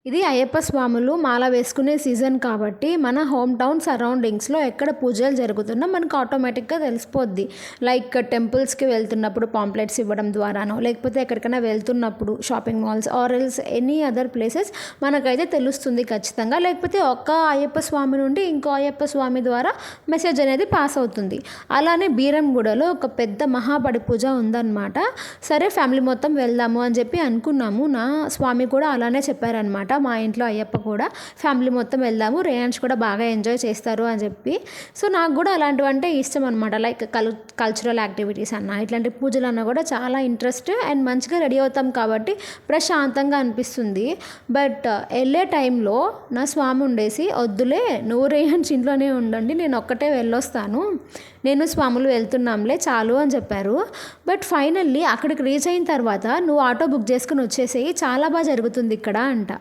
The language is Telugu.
ఇది అయ్యప్ప స్వాములు మాల వేసుకునే సీజన్ కాబట్టి మన హోమ్ టౌన్ సరౌండింగ్స్లో ఎక్కడ పూజలు జరుగుతున్నా మనకు ఆటోమేటిక్గా తెలిసిపోద్ది. లైక్ టెంపుల్స్కి వెళ్తున్నప్పుడు పాంప్లెట్స్ ఇవ్వడం ద్వారానో, లేకపోతే ఎక్కడికైనా వెళ్తున్నప్పుడు shopping malls or else any other places మనకైతే తెలుస్తుంది ఖచ్చితంగా. లేకపోతే ఒక్క అయ్యప్ప స్వామి నుండి ఇంకో అయ్యప్ప స్వామి ద్వారా మెసేజ్ అనేది పాస్ అవుతుంది. అలానే బీరంగూడలో ఒక పెద్ద మహాబడి పూజ ఉందన్నమాట. సరే ఫ్యామిలీ మొత్తం వెళ్దాము అని చెప్పి అనుకున్నాము. నా స్వామి కూడా అలానే చెప్పారనమాట. మా ఇంట్లో అయ్యప్ప కూడా ఫ్యామిలీ మొత్తం వెళ్దాము, రేయాన్స్ కూడా బాగా ఎంజాయ్ చేస్తారు అని చెప్పి. సో నాకు కూడా అలాంటివంటే ఇష్టం అనమాట. లైక్ కల్చరల్ యాక్టివిటీస్ అన్న, ఇట్లాంటి పూజలు అన్న కూడా చాలా ఇంట్రెస్ట్ అండ్ మంచిగా రెడీ అవుతాం కాబట్టి ప్రశాంతంగా అనిపిస్తుంది. బట్ వెళ్ళే టైంలో నా స్వామి ఉండేసి, వద్దులే నువ్వు రేయాన్స్ ఇంట్లోనే ఉండండి, నేను ఒక్కటే వెళ్ళొస్తాను, నేను స్వాములు వెళ్తున్నాంలే చాలు అని చెప్పారు. బట్ ఫైనల్లీ అక్కడికి రీచ్ అయిన తర్వాత నువ్వు ఆటో బుక్ చేసుకుని వచ్చేసేయి, చాలా బాగా జరుగుతుంది ఇక్కడ అంట.